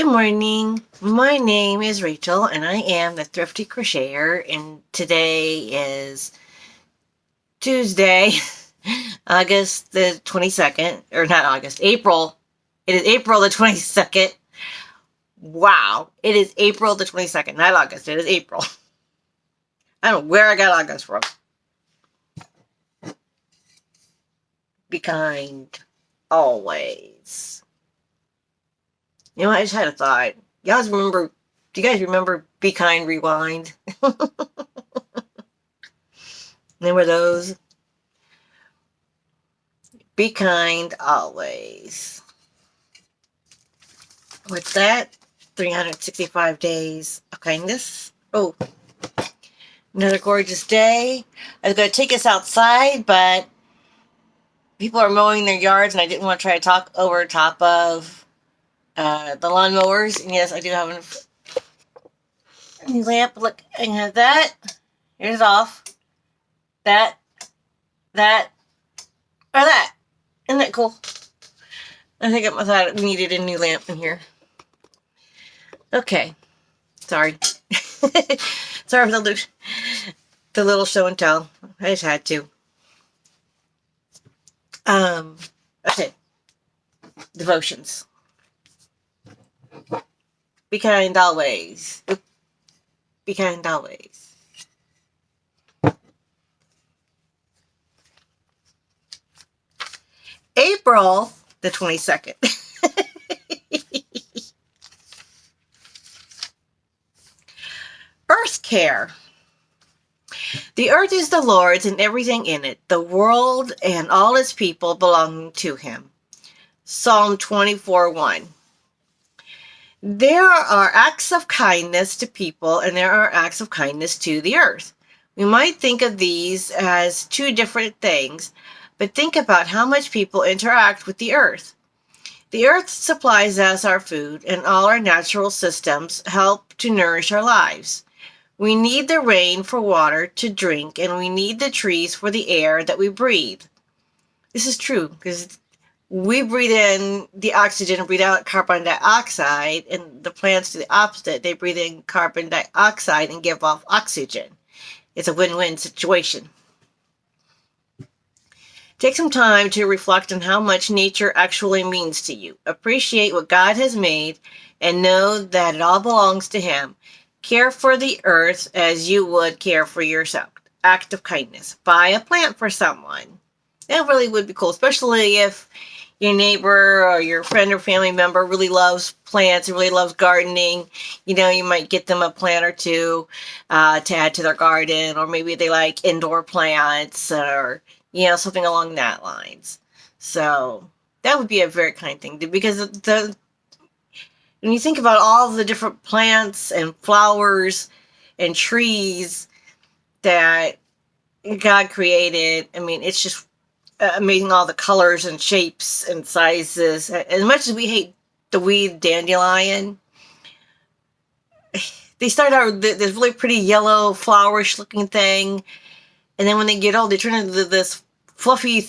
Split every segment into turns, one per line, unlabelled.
Good morning. My name is Rachel, and I am the Thrifty Crocheter, and today is Tuesday, August the 22nd, or not August, April. It is April the 22nd. Wow, it is April the 22nd, not August, it is April. I don't know where I got August from. Be kind, always. You know, I just had a thought. Do you guys remember Be Kind Rewind? Remember those? Be kind always. What's that? 365 days of kindness. Oh, another gorgeous day. I was going to take us outside, but people are mowing their yards, and I didn't want to try to talk over top of the lawnmowers. And yes, I do have a new lamp. Look, I have that. Here's off. That. Or that. Isn't that cool? I think I thought we needed a new lamp in here. Okay. Sorry. Sorry for the little show and tell. I just had to. Okay. Devotions. Be kind always. Be kind always. April the 22nd. Earth care. The earth is the Lord's and everything in it, the world and all its people belonging to him. Psalm 24:1. There are acts of kindness to people and there are acts of kindness to the earth. We might think of these as two different things, but think about how much people interact with the earth. The earth supplies us our food, and all our natural systems help to nourish our lives. We need the rain for water to drink, and we need the trees for the air that we breathe. This is true, because we breathe in the oxygen and breathe out carbon dioxide, and the plants do the opposite. They breathe in carbon dioxide and give off oxygen. It's a win-win situation. Take some time to reflect on how much nature actually means to you. Appreciate what God has made and know that it all belongs to him. Care for the earth as you would care for yourself. Act of kindness. Buy a plant for someone. That really would be cool, especially if your neighbor or your friend or family member really loves plants and really loves gardening. You know, you might get them a plant or two to add to their garden, or maybe they like indoor plants or, you know, something along that lines. So that would be a very kind thing, because when you think about all the different plants and flowers and trees that God created, I mean, it's just amazing, all the colors and shapes and sizes. As much as we hate the weed dandelion, they start out with this really pretty yellow, flowerish looking thing, and then when they get old, they turn into this fluffy,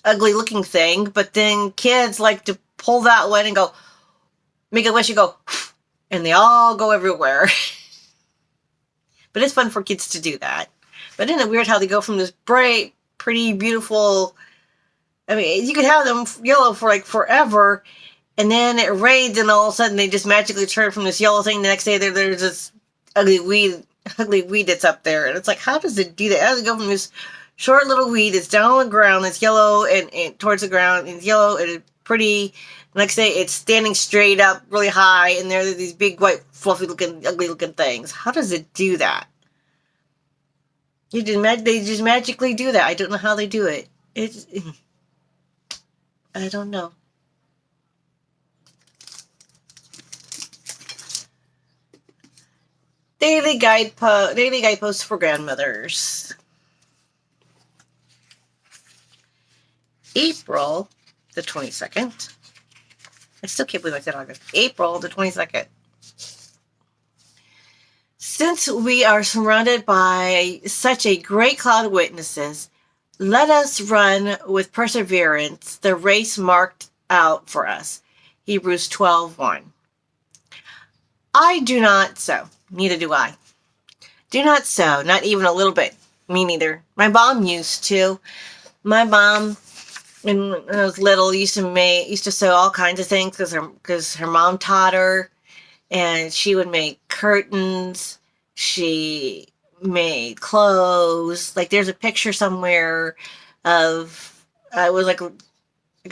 ugly looking thing. But then kids like to pull that one and go, make a wish and go, and they all go everywhere. But it's fun for kids to do that. But isn't it weird how they go from this bright, pretty, beautiful, I mean, you could have them yellow for like forever, and then it rains, and all of a sudden they just magically turn from this yellow thing. The next day there's this ugly weed that's up there. And it's like, how does it do that? How does it go from this short little weed that's down on the ground, that's yellow and towards the ground, and it's yellow and it's pretty. Next day, it's standing straight up, really high, and there are these big, white, fluffy-looking, ugly-looking things. How does it do that? They just magically do that. I don't know how they do it. I don't know. Daily guideposts for grandmothers. April the 22nd. I still can't believe I said August. April the 22nd. Since we are surrounded by such a great cloud of witnesses, let us run with perseverance the race marked out for us. Hebrews 12:1. I do not sew. Neither do I. Do not sew. Not even a little bit. Me neither. My mom used to. My mom, when I was little, used to sew all kinds of things because her mom taught her, and she would make curtains. She made clothes. Like there's a picture somewhere of I was like a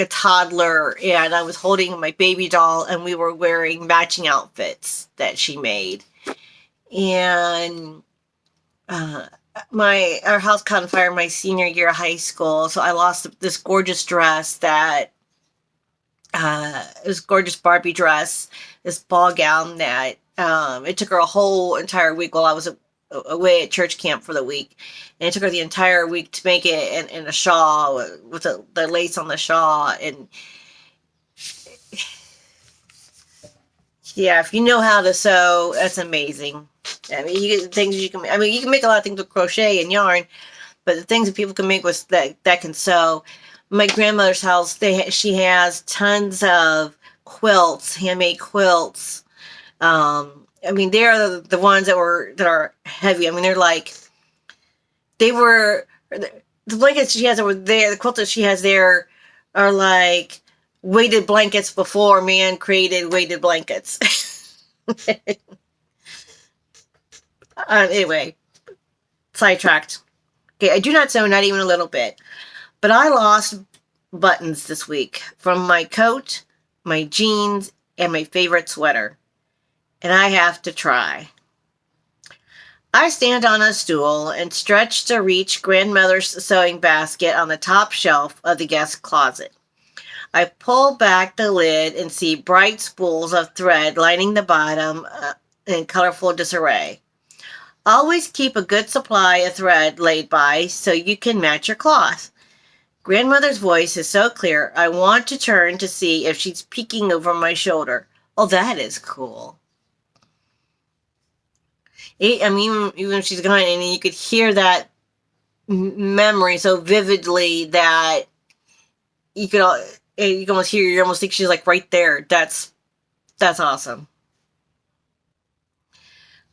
toddler, and I was holding my baby doll, and we were wearing matching outfits that she made. And uh, my our house caught on fire my senior year of high school, so I lost this gorgeous dress that it was gorgeous Barbie dress, this ball gown that it took her a whole entire week while I was away at church camp for the week, and it took her the entire week to make it in a shawl with the lace on the shawl. And yeah, if you know how to sew, that's amazing. I mean, you get things you can. I mean, you can make a lot of things with crochet and yarn, but the things that people can make with that can sew. My grandmother's house, she has tons of quilts, handmade quilts. I mean, they're the ones that are heavy. I mean, they were the blankets she has over there. The quilts that she has there are like weighted blankets before man created weighted blankets. Anyway, sidetracked. Okay, I do not sew, not even a little bit. But I lost buttons this week from my coat, my jeans, and my favorite sweater. And I have to try. I stand on a stool and stretch to reach grandmother's sewing basket on the top shelf of the guest closet. I pull back the lid and see bright spools of thread lining the bottom in colorful disarray. Always keep a good supply of thread laid by so you can match your cloth. Grandmother's voice is so clear, I want to turn to see if she's peeking over my shoulder. Oh, that is cool. I mean, even if she's gone, and you could hear that memory so vividly that you can almost hear. You almost think she's like right there. That's awesome.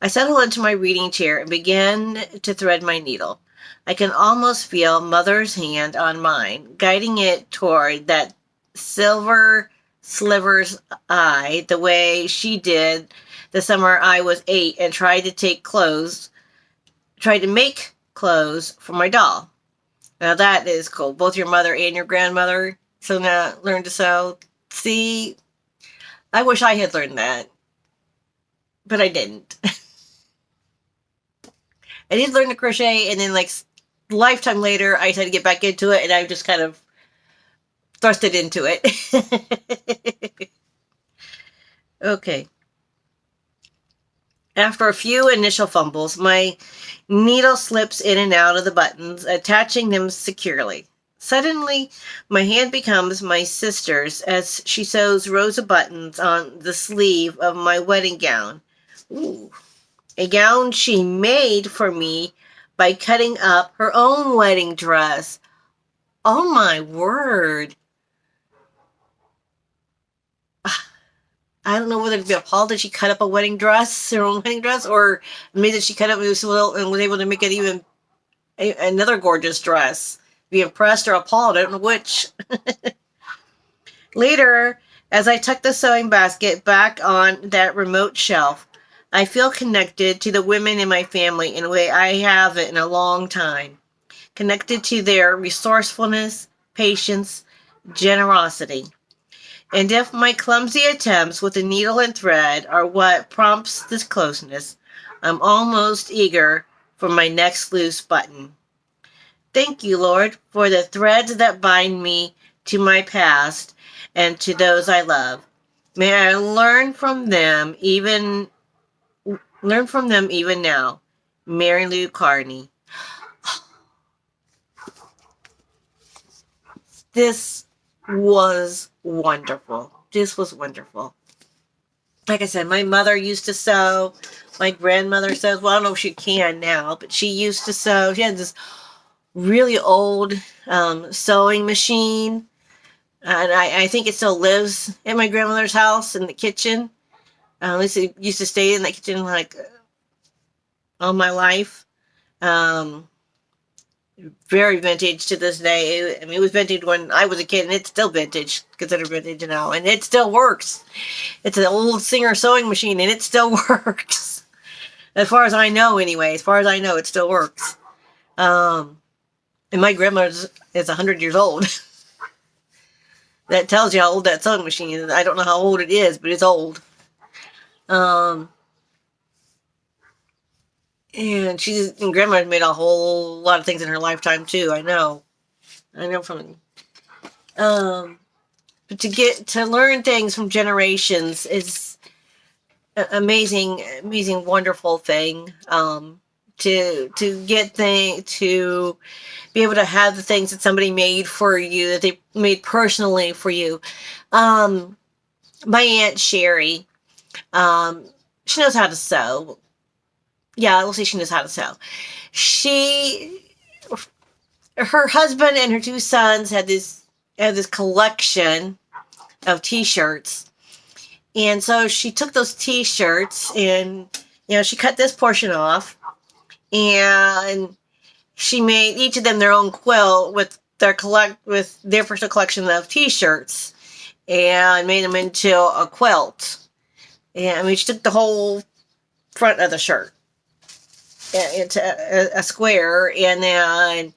I settle into my reading chair and begin to thread my needle. I can almost feel Mother's hand on mine, guiding it toward that silver sliver's eye, the way she did the summer I was 8 and tried to make clothes for my doll. Now that is cool. Both your mother and your grandmother learned to sew. See, I wish I had learned that, but I didn't. I did learn to crochet, and then like lifetime later, I had to get back into it, and I just kind of thrust it into it. Okay. After a few initial fumbles, my needle slips in and out of the buttons, attaching them securely. Suddenly, my hand becomes my sister's as she sews rows of buttons on the sleeve of my wedding gown. Ooh. A gown she made for me by cutting up her own wedding dress. Oh my word. I don't know whether to be appalled that she cut up her own wedding dress, or maybe that she cut up and was able to make it even another gorgeous dress. Be impressed or appalled, I don't know which. Later, as I tuck the sewing basket back on that remote shelf, I feel connected to the women in my family in a way I haven't in a long time. Connected to their resourcefulness, patience, generosity. And if my clumsy attempts with the needle and thread are what prompts this closeness, I'm almost eager for my next loose button. Thank you, Lord, for the threads that bind me to my past and to those I love. May I learn from them even now. Mary Lou Carney. This was wonderful. This was wonderful. Like I said, my mother used to sew. My grandmother says, well, I don't know if she can now, but she used to sew. She had this really old sewing machine. And I think it still lives at my grandmother's house in the kitchen. At least I used to stay in that kitchen like all my life. Um, Very vintage to this day. I mean, it was vintage when I was a kid, and it's still vintage, considered vintage now, and it still works. It's an old Singer sewing machine, and it still works. As far as I know, anyway. As far as I know, it still works. And my grandmother's is 100 years old. That tells you how old that sewing machine is. I don't know how old it is, but it's old. And grandma's made a whole lot of things in her lifetime too. I know from. But to learn things from generations is an amazing, wonderful thing. To be able to have the things that somebody made for you, that they made personally for you. My Aunt Sherry, she knows how to sew. Yeah, we'll say she knows how to sew. Her husband and her two sons had this collection of t-shirts. And so she took those t-shirts and, she cut this portion off, and she made each of them their own quilt with their personal collection of t-shirts, and made them into a quilt. And I mean, she took the whole front of the shirt into a square, and then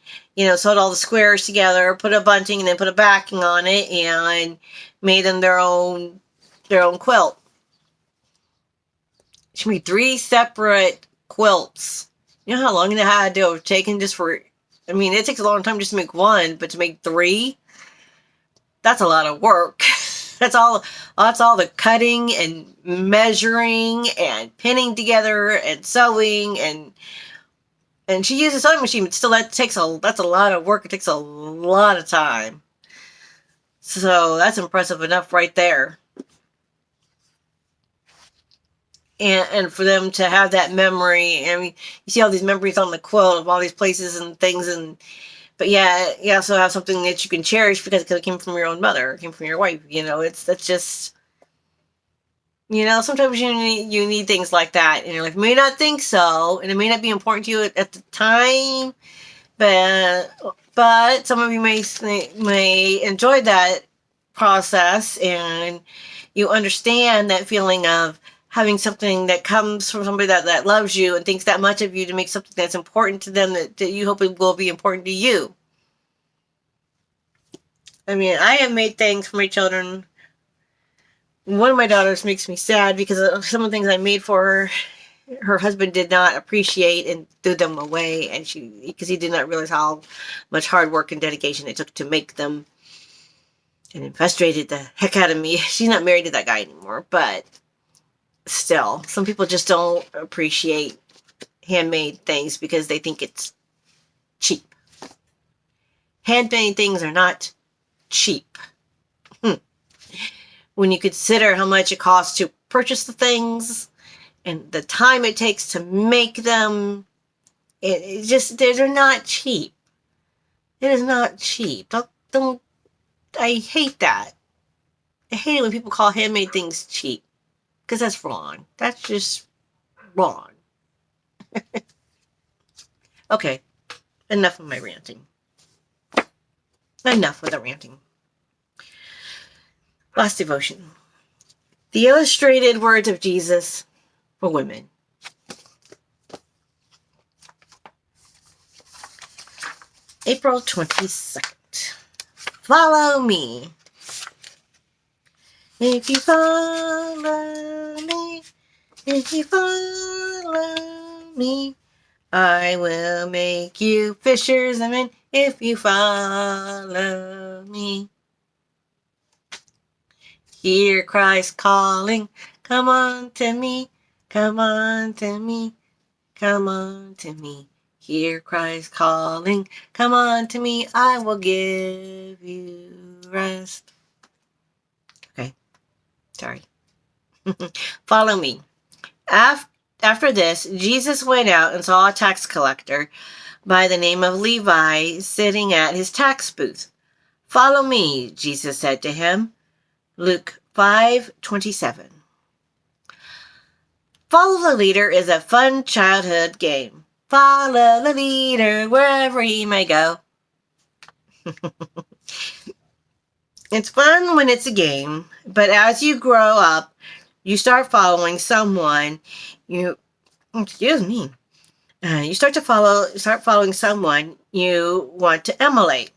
sewed all the squares together, put a bunting, and then put a backing on it, and made them their own quilt. She made 3 separate quilts. You know how long it had to have taken just for, I mean, it takes a long time just to make one, but to make 3, that's a lot of work. That's all the cutting and measuring and pinning together and sewing, and she uses a sewing machine, but still that's a lot of work. It takes a lot of time. So that's impressive enough right there. And for them to have that memory, I mean, you see all these memories on the quilt of all these places and things, but yeah, you also have something that you can cherish because it came from your own mother, it came from your wife. That's just, sometimes you need things like that, and you're like, may not think so, and it may not be important to you at the time, but some of you may enjoy that process, and you understand that feeling of having something that comes from somebody that loves you and thinks that much of you to make something that's important to them that you hope it will be important to you. I mean, I have made things for my children. One of my daughters makes me sad because of some of the things I made for her husband did not appreciate and threw them away, and because he did not realize how much hard work and dedication it took to make them, and it frustrated the heck out of me. She's not married to that guy anymore, but still, some people just don't appreciate handmade things because they think it's cheap. Handmade things are not cheap. When you consider how much it costs to purchase the things and the time it takes to make them, they're not cheap. It is not cheap. Don't. I hate that. I hate it when people call handmade things cheap. Because that's wrong. That's just wrong. Okay. Enough of my ranting. Enough with the ranting. Last devotion. The illustrated words of Jesus for women. April 22nd. Follow me. If you follow me, I will make you fishers of men. If you follow me. Hear Christ calling, come on to me, come on to me, come on to me. Hear Christ calling, come on to me, I will give you rest. Okay. Sorry. Follow me. After this, Jesus went out and saw a tax collector by the name of Levi sitting at his tax booth. Follow me, Jesus said to him. Luke 5:27. Follow the Leader is a fun childhood game. Follow the leader wherever he may go. It's fun when it's a game, but as you grow up, you start following someone excuse me. You start following someone you want to emulate.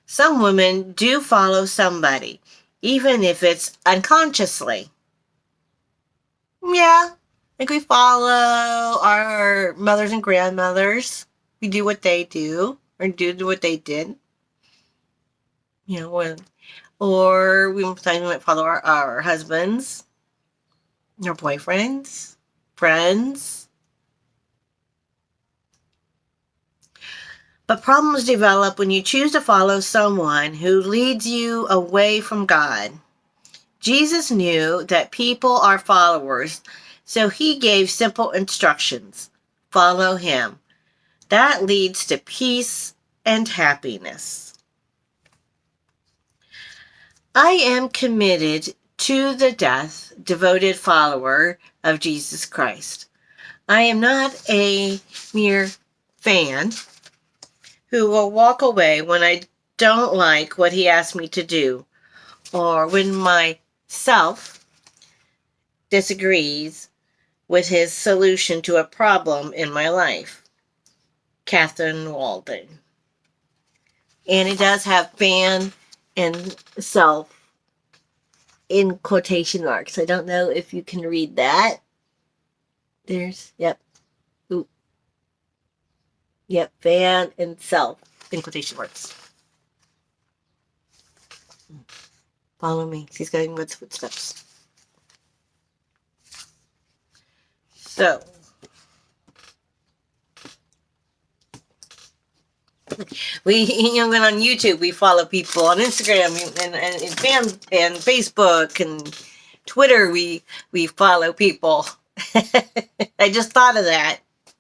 Some women do follow somebody, even if it's unconsciously. Yeah, like we follow our mothers and grandmothers. We do what they do, or do what they did. Or we sometimes might follow our husbands, our boyfriends, friends. But problems develop when you choose to follow someone who leads you away from God. Jesus knew that people are followers, so he gave simple instructions. Follow him. That leads to peace and happiness. I am committed to the death, devoted follower of Jesus Christ. I am not a mere fan who will walk away when I don't like what he asked me to do, or when my self disagrees with his solution to a problem in my life. Catherine Walden. And it does have fan and self in quotation marks. I don't know if you can read that. Yep. Ooh. Yep, fan and self in quotation marks. Follow me. He's going with footsteps. So, when on YouTube, we follow people on Instagram and Facebook and Twitter. We follow people. I just thought of that.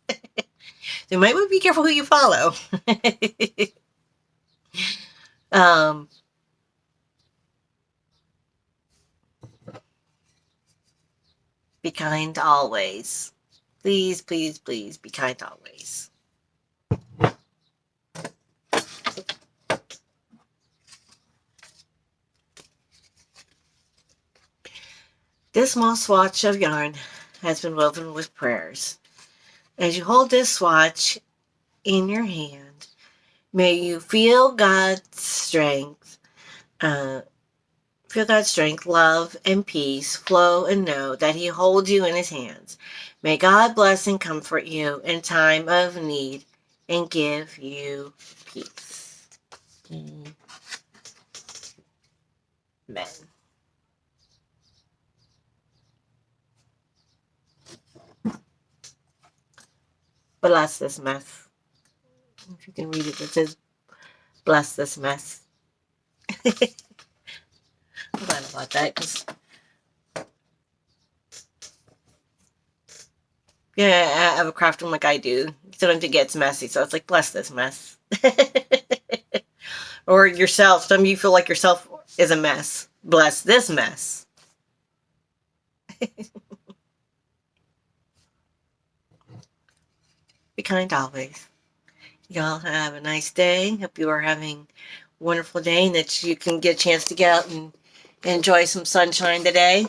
So you might want to be careful who you follow. Be kind always. Please, please, please be kind always. This small swatch of yarn has been woven with prayers. As you hold this swatch in your hand, may you feel God's strength, love, and peace flow, and know that he holds you in his hands. May God bless and comfort you in time of need and give you peace. Amen. Bless this mess. If you can read it, it says, bless this mess. I'm glad about that, because I have a craft room like I do. Sometimes it gets messy, so it's like, bless this mess. Or yourself. Some of you feel like yourself is a mess. Bless this mess. Be kind always. Y'all have a nice day. Hope you are having a wonderful day and that you can get a chance to get out and enjoy some sunshine today.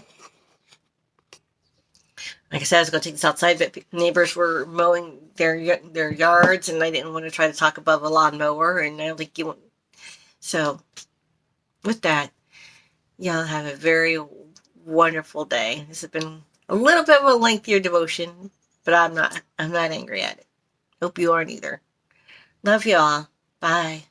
Like I said, I was going to take this outside, but neighbors were mowing their yards, and I didn't want to try to talk above a lawnmower, and I don't think you want. So, with that, y'all have a very wonderful day. This has been a little bit of a lengthier devotion, but I'm not angry at it. Hope you aren't either. Love you all. Bye.